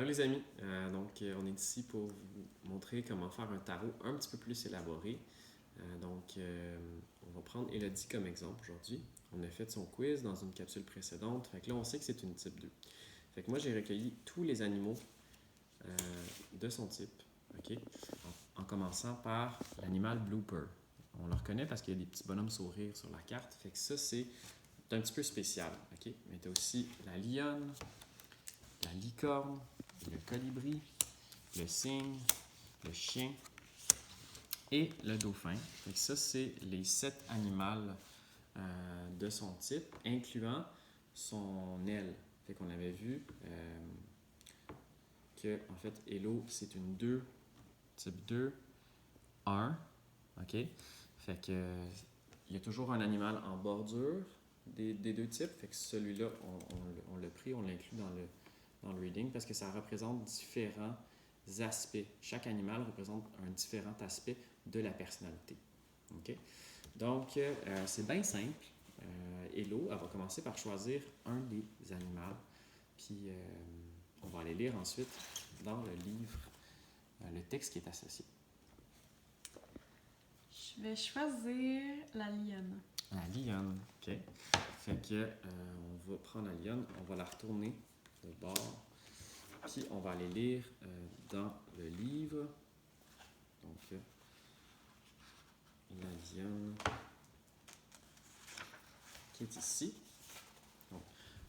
Allô les amis, on est ici pour vous montrer comment faire un tarot un petit peu plus élaboré. On va prendre Elodie comme exemple aujourd'hui. On a fait son quiz dans une capsule précédente, fait que là on sait que c'est une type 2. Fait que moi j'ai recueilli tous les animaux de son type, ok? En commençant par l'animal blooper. On le reconnaît parce qu'il y a des petits bonhommes sourires sur la carte, fait que ça c'est un petit peu spécial, ok? Mais tu as aussi la lionne, la licorne, le colibri, le cygne, le chien et le dauphin. Fait que ça, c'est les 7 animaux de son type, incluant son aile. Fait qu'on avait vu que, en fait, Hello, c'est une 2, type 2, 1. OK? Fait que il y a toujours un animal en bordure des deux types. Fait que celui-là, on l'a pris, on l'inclut dans le reading parce que ça représente différents aspects. Chaque animal représente un différent aspect de la personnalité. OK? Donc, c'est bien simple. Hello, elle va commencer par choisir un des animaux, puis on va aller lire ensuite dans le livre le texte qui est associé. Je vais choisir la lionne. La lionne, OK. Fait que on va prendre la lionne, on va la retourner de bord, puis on va aller lire dans le livre. Donc, la lionne qui est ici. Donc,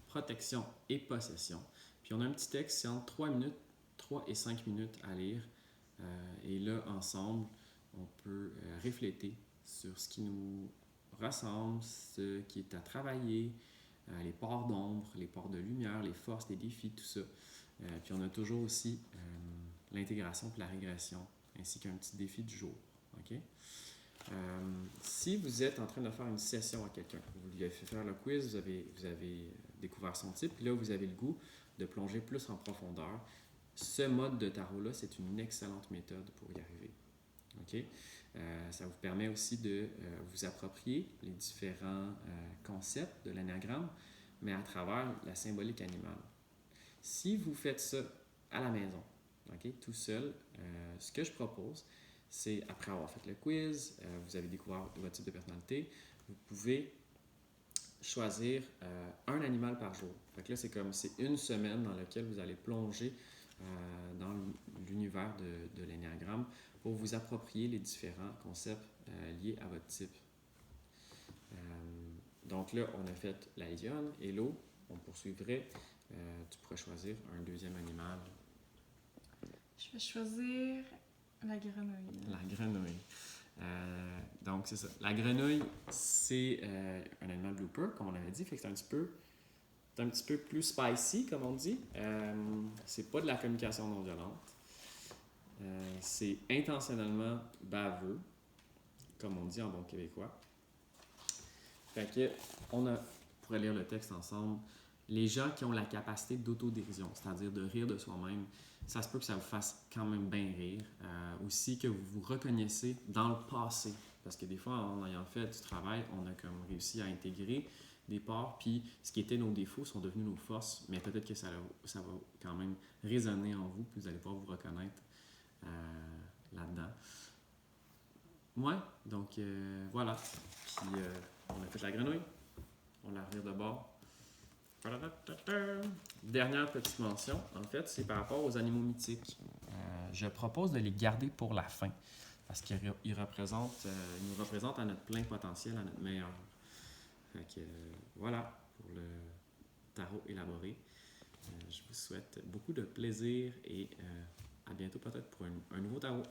protection et possession. Puis on a un petit texte, c'est entre 3 et 5 minutes à lire. Et là, ensemble, on peut refléter sur ce qui nous ressemble, ce qui est à travailler, les parts d'ombre, les parts de lumière, les forces, les défis, tout ça. Puis on a toujours aussi l'intégration et la régression, ainsi qu'un petit défi du jour. OK? Si vous êtes en train de faire une session à quelqu'un, vous lui avez fait faire le quiz, vous avez découvert son type, puis là vous avez le goût de plonger plus en profondeur, ce mode de tarot-là, c'est une excellente méthode pour y arriver. OK? Ça vous permet aussi de vous approprier les différents concepts de l'anagramme, mais à travers la symbolique animale. Si vous faites ça à la maison, okay, tout seul, ce que je propose, c'est après avoir fait le quiz, vous avez découvert votre type de personnalité, vous pouvez choisir un animal par jour. Fait que là, c'est une semaine dans laquelle vous allez plonger dans l'univers de l'énéagramme pour vous approprier les différents concepts liés à votre type. Donc là, on a fait la lionne et l'eau. On poursuivrait. Tu pourrais choisir un deuxième animal. Je vais choisir la grenouille. La grenouille. Donc, c'est ça. La grenouille, c'est un animal blooper, comme on avait dit. Fait que c'est un petit peu plus spicy, comme on dit. C'est pas de la communication non violente. C'est intentionnellement baveux, comme on dit en bon québécois. Fait que, on pourrait lire le texte ensemble. Les gens qui ont la capacité d'autodérision, c'est-à-dire de rire de soi-même, ça se peut que ça vous fasse quand même bien rire. Aussi que vous vous reconnaissez dans le passé. Parce que des fois, en ayant fait du travail, on a comme réussi à intégrer des parts, puis ce qui était nos défauts sont devenus nos forces, mais peut-être que ça va quand même résonner en vous, puis vous allez pouvoir vous reconnaître là-dedans. Ouais, donc voilà. Puis on a fait la grenouille, on la revire de bord. Dernière petite mention, en fait, c'est par rapport aux animaux mythiques. Je propose de les garder pour la fin, parce qu'ils nous représentent à notre plein potentiel, à notre meilleur. Fait que voilà pour le tarot élaboré. Je vous souhaite beaucoup de plaisir et à bientôt peut-être pour un nouveau tarot.